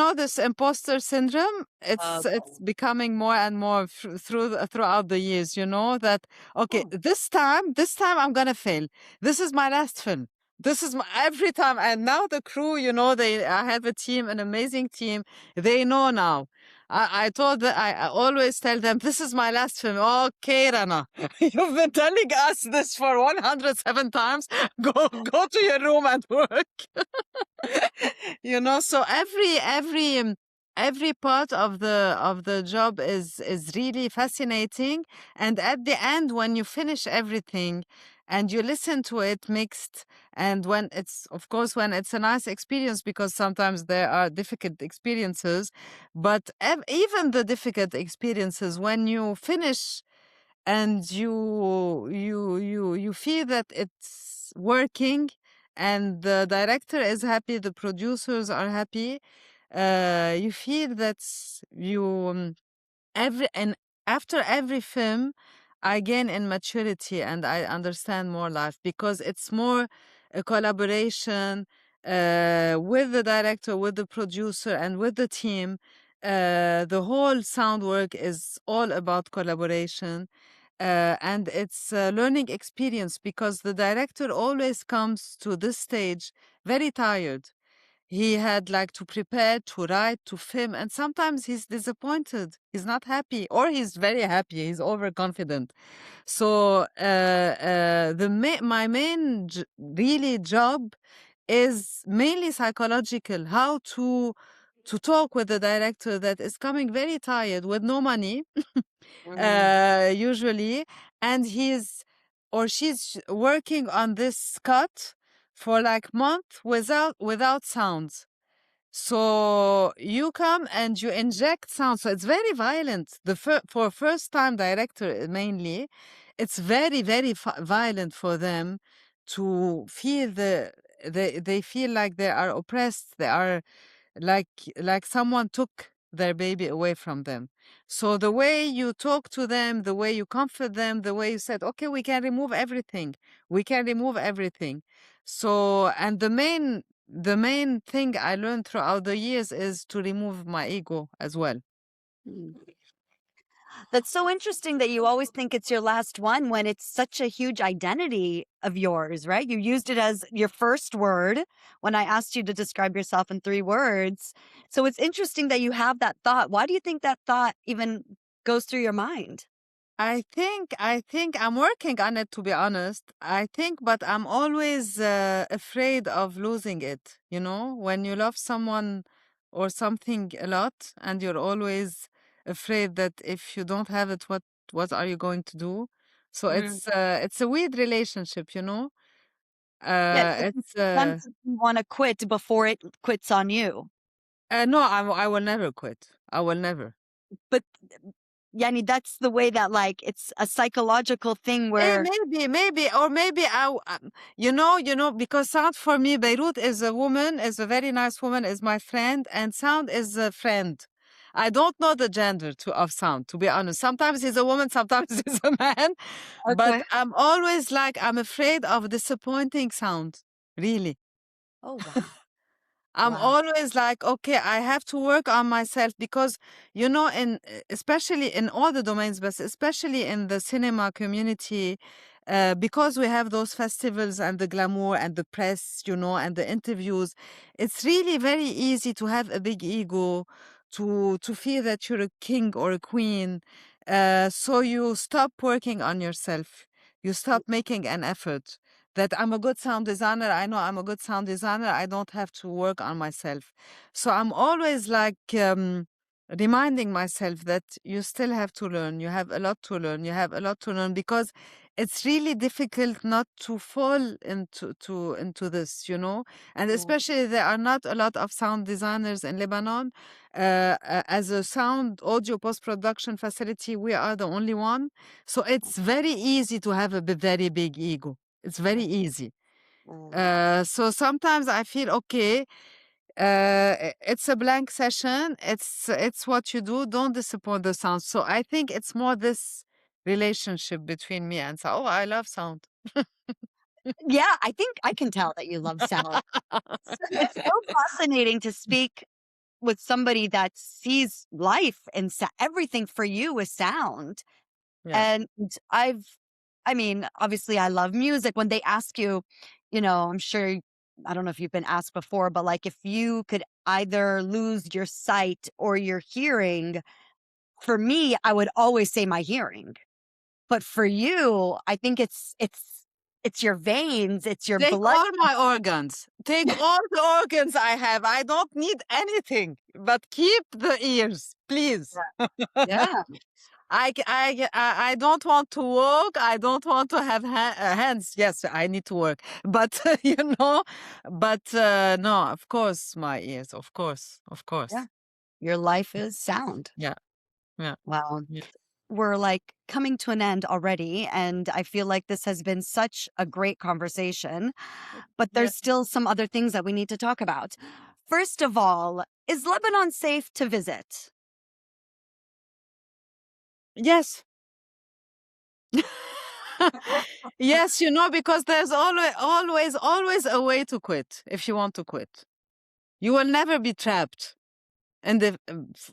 it? this imposter syndrome. Oh, It's becoming more and more throughout the years. You know that okay, this time I'm gonna fail. This is my last film. This is my every time. And now the crew, I have a team, an amazing team. They know now. I told that I always tell them this is my last film. Okay, Rana, you've been telling us this for 107 times. Go to your room and work. So every part of the job is really fascinating, and at the end when you finish everything and you listen to it mixed, and when it's a nice experience, because sometimes there are difficult experiences, but even the difficult experiences, when you finish and you feel that it's working, and the director is happy, the producers are happy, you feel that you every and after every film I gain in maturity and I understand more life, because it's more a collaboration with the director, with the producer, and with the team. The whole sound work is all about collaboration, and it's a learning experience, because the director always comes to this stage very tired. He had like to prepare, to write, to film, and sometimes he's disappointed. He's not happy, or he's very happy. He's overconfident. So my main really job is mainly psychological. How to talk with the director that is coming very tired with no money, usually, and he's or she's working on this cut for like month without sounds. So you come and you inject sound. So it's very violent. For first time director mainly, it's very very violent for them to feel they feel like they are oppressed. They are like someone took their baby away from them. So the way you talk to them, the way you comfort them, the way you said, okay, we can remove everything. We can remove everything. So, and the main thing I learned throughout the years is to remove my ego as well. Mm. That's so interesting that you always think it's your last one when it's such a huge identity of yours, right? You used it as your first word when I asked you to describe yourself in 3 words. So it's interesting that you have that thought. Why do you think that thought even goes through your mind? I think I'm working on it, to be honest. I think, but I'm always afraid of losing it. You know, when you love someone or something a lot, and you're always afraid that if you don't have it, what are you going to do? So Mm. it's a weird relationship, you know. Yeah, it's It's sometimes you want to quit before it quits on you. no, I will never quit. I will never. But Yani, that's the way that like it's a psychological thing where Maybe because Sound for me, Beirut is a woman, is a very nice woman, is my friend, and Sound is a friend. I don't know the gender of Sound, to be honest. Sometimes he's a woman, sometimes he's a man, but okay. I'm always like, I'm afraid of disappointing Sound, really. Oh wow. I'm Wow. always like, okay, I have to work on myself because, especially in all the domains, but especially in the cinema community, because we have those festivals and the glamour and the press, and the interviews, it's really very easy to have a big ego, to feel that you're a king or a queen. So you stop working on yourself. You stop making an effort that I'm a good sound designer. I know I'm a good sound designer. I don't have to work on myself. So I'm always like reminding myself that you still have to learn. You have a lot to learn. You have a lot to learn because it's really difficult not to fall into this, And Mm. especially there are not a lot of sound designers in Lebanon. As a sound audio post production facility, we are the only one. So it's very easy to have a very big ego. It's very easy. Mm. So sometimes I feel okay. It's a blank session. It's what you do. Don't disappoint the sound. So I think it's more this relationship between me and sound. Oh, I love sound. Yeah, I think I can tell that you love sound. It's so fascinating to speak with somebody that sees life and everything for you is sound. Yeah. And I mean, obviously, I love music. When they ask you, I'm sure, I don't know if you've been asked before, but like if you could either lose your sight or your hearing, for me, I would always say my hearing. But for you, I think it's your veins, it's your Take blood. all my organs. Take all the organs I have. I don't need anything, but keep the ears, please. Yeah. I don't want to walk. I don't want to have hands. Yes, I need to work, but no, of course, my ears, of Yeah. course. Your life is sound. Yeah, yeah, Wow. yeah, We're like coming to an end already. And I feel like this has been such a great conversation, but yeah. there's still some other things that we need to talk about. First of all, is Lebanon safe to visit? Yes. Yes, because there's always a way to quit if you want to quit. You will never be trapped in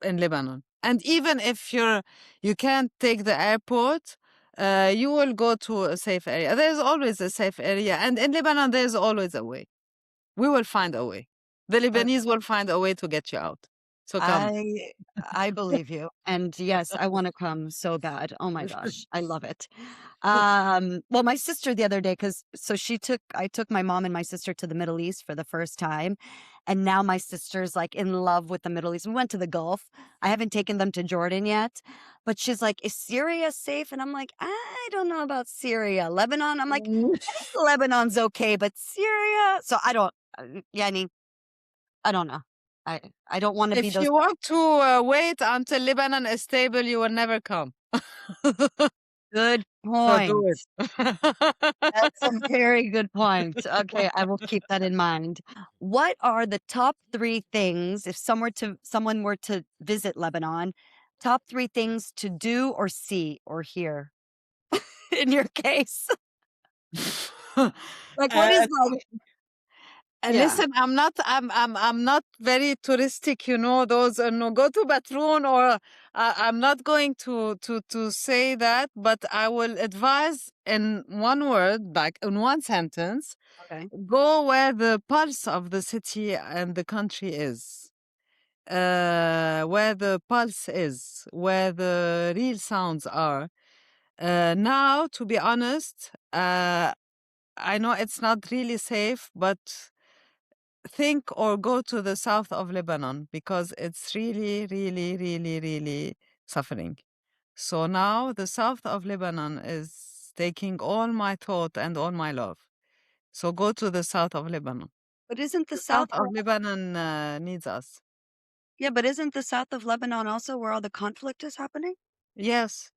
Lebanon. And even if you can't take the airport, you will go to a safe area. There's always a safe area, and in Lebanon there's always a way. We will find a way. The Uh, Lebanese will find a way to get you out. So come. I I believe you. And yes, I want to come so bad. Oh my gosh, I love it. Well, my sister the other day, because so I took my mom and my sister to the Middle East for the first time. And now my sister's like in love with the Middle East. We went to the Gulf. I haven't taken them to Jordan yet, but she's like, is Syria safe? And I'm like, I don't know about Syria. Lebanon, I'm like, I think Lebanon's okay, but Syria. So I don't, Yani, I don't know. I don't want to be If those. you want to wait until Lebanon is stable, you will never come. Good So point. do it. That's a very good point. Okay, I will keep that in mind. What are the top 3 things if someone were to visit Lebanon, top 3 things to do or see or hear in your case? Like, what is Uh, like yeah, Listen, I'm not very touristic, you know, those, no, go to Batroun or, I'm not going to say that, but I will advise in one word, like in one sentence, okay. go where the pulse of the city and the country is. Where the pulse is, where the real sounds are. Now, to be honest, I know it's not really safe, but think or go to the south of Lebanon because it's really, really, really, really suffering. So now the south of Lebanon is taking all my thought and all my love. So go to the south of Lebanon. But isn't the The south south of Lebanon needs us. yeah, but isn't the south of Lebanon also where all the conflict is happening? Yes,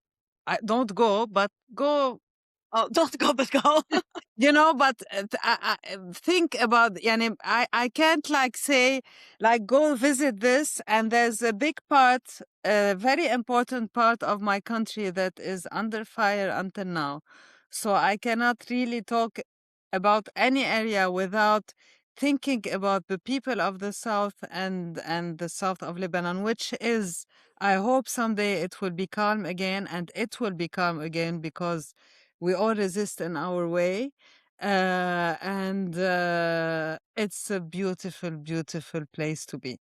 I don't go, but go. Oh, don't go, but go. You know, but think about, yani, I can't like say, like, go visit this, and there's a big part, a very important part of my country that is under fire until now. So I cannot really talk about any area without thinking about the people of the south and the south of Lebanon, which is, I hope someday it will be calm again, and it will be calm again because we all resist in our way. And it's a beautiful, beautiful place to be.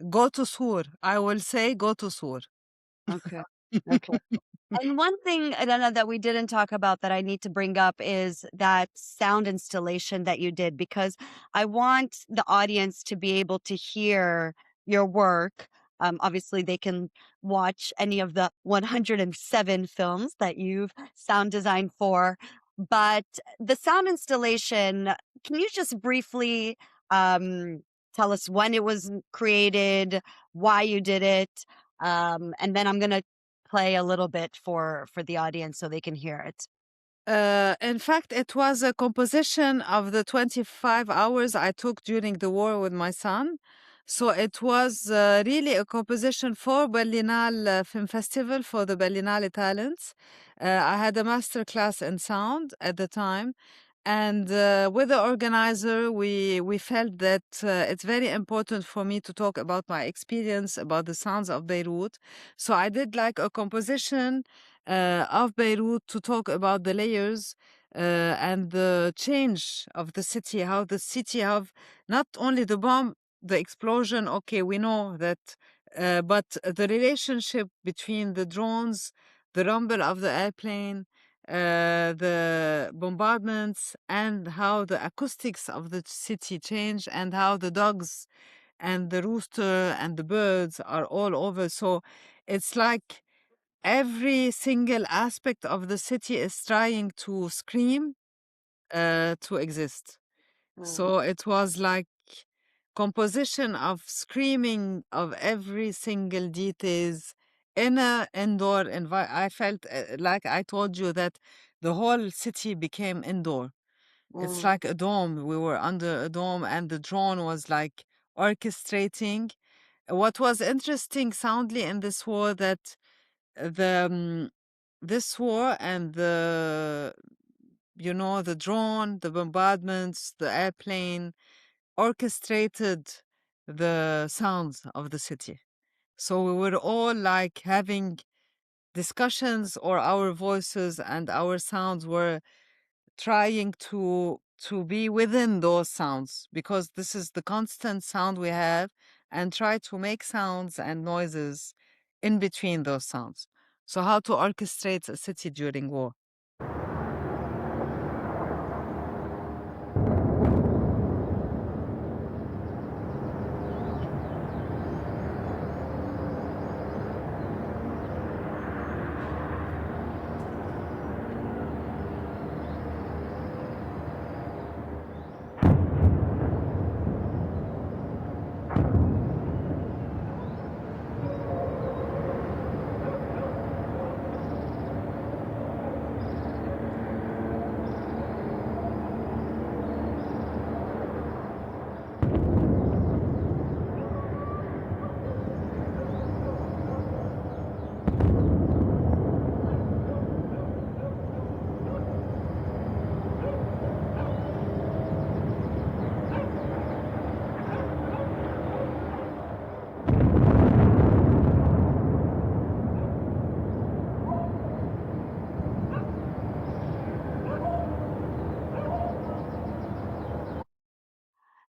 Go to Sur. I will say go to Sur. Okay. Okay. And one thing, Elena, that we didn't talk about that I need to bring up is that sound installation that you did, because I want the audience to be able to hear your work. Obviously, they can watch any of the 107 films that you've sound designed for. But the sound installation, can you just briefly tell us when it was created, why you did it? And then I'm going to play a little bit for the audience so they can hear it. In fact, it was a composition of the 25 hours I took during the war with my son. So it was really a composition for Berlinale Film Festival, for the Berlinale Talents. I had a master class in sound at the time. And with the organizer, we felt that it's very important for me to talk about my experience about the sounds of Beirut. So I did like a composition of Beirut to talk about the layers and the change of the city, how the city have not only the bomb, the explosion, okay, we know that, but the relationship between the drones, the rumble of the airplane, the bombardments, and how the acoustics of the city change, and how the dogs and the rooster and the birds are all over. So it's like every single aspect of the city is trying to scream to exist. Mm, So it was like composition of screaming of every single details in a indoor environment. I felt like I told you that the whole city became indoor. It's mm, like a dome. We were under a dome, and the drone was like orchestrating. What was interesting soundly in this war that the this war and the, you know, the drone, the bombardments, the airplane orchestrated the sounds of the city. So we were all like having discussions, or our voices and our sounds were trying to be within those sounds, because this is the constant sound we have, and try to make sounds and noises in between those sounds. So how to orchestrate a city during war.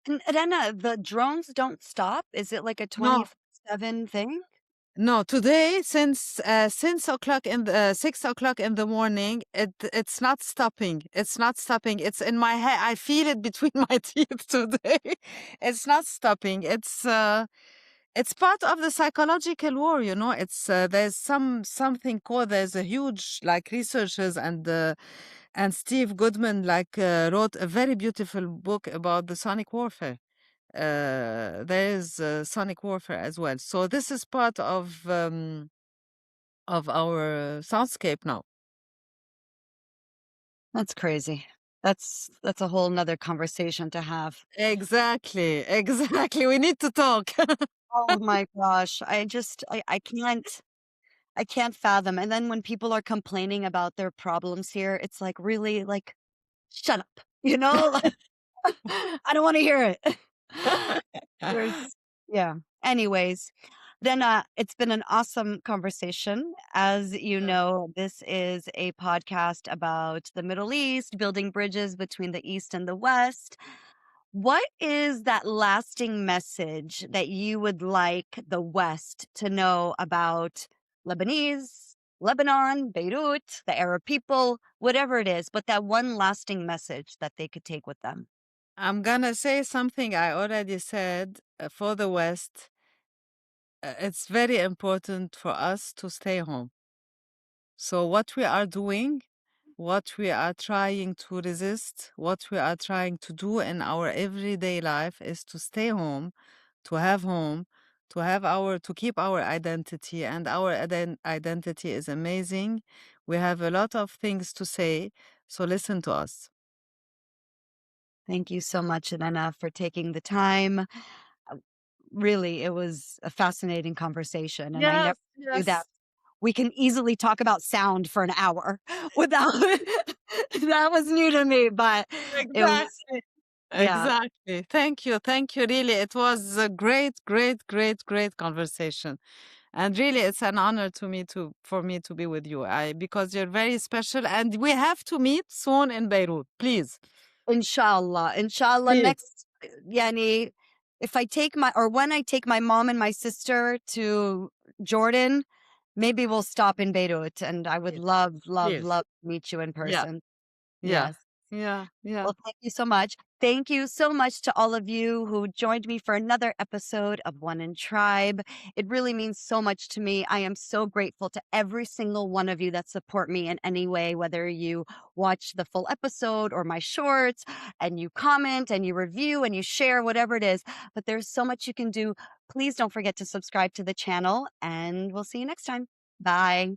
And Rana, the drones don't stop? Is it like a No, 24/7 thing? no. Today, since o'clock in the 6 o'clock in the morning, it's not stopping. It's not stopping. It's in my head. I feel it between my teeth today. It's not stopping. It's part of the psychological war, you know. It's there's something called, there's a huge like researchers and Steve Goodman like wrote a very beautiful book about the sonic warfare. There is sonic warfare as well. So this is part of our soundscape now. That's crazy. That's a whole nother conversation to have. Exactly, exactly. We need to talk. Oh my gosh. I can't fathom. And then when people are complaining about their problems here, it's like, really, like, shut up. You know? I don't want to hear it. There's yeah. Anyways, then it's been an awesome conversation. As you know, this is a podcast about the Middle East, building bridges between the East and the West. What is that lasting message that you would like the West to know about Lebanese, Lebanon, Beirut, the Arab people, whatever it is, but that one lasting message that they could take with them? I'm gonna say something I already said for the West. It's very important for us to stay home. So what we are doing, what we are trying to resist, what we are trying to do in our everyday life is to stay home, to have home, to keep our identity, and our identity is amazing. We have a lot of things to say, so listen to us. Thank you so much, Anna, for taking the time. Really, it was a fascinating conversation, and I never Yes, knew that yes, we can easily talk about sound for an hour without that was new to me, but it was exactly. yeah. Exactly. Thank you. Thank you. Really, it was a great, great, great, great conversation. And really, it's an honor to me to for me to be with you. Because you're very special, and we have to meet soon in Beirut. Please, Inshallah, inshallah please. next yani, if I take my or when I take my mom and my sister to Jordan, maybe we'll stop in Beirut, and I would Please, love, love, please. love to meet you in Yeah, person. yeah, Yes. yeah, yeah. Well, thank you so much. Thank you so much to all of you who joined me for another episode of One in Tribe. It really means so much to me. I am so grateful to every single one of you that support me in any way, whether you watch the full episode or my shorts and you comment and you review and you share, whatever it is. But there's so much you can do. Please don't forget to subscribe to the channel, and we'll see you next time. Bye.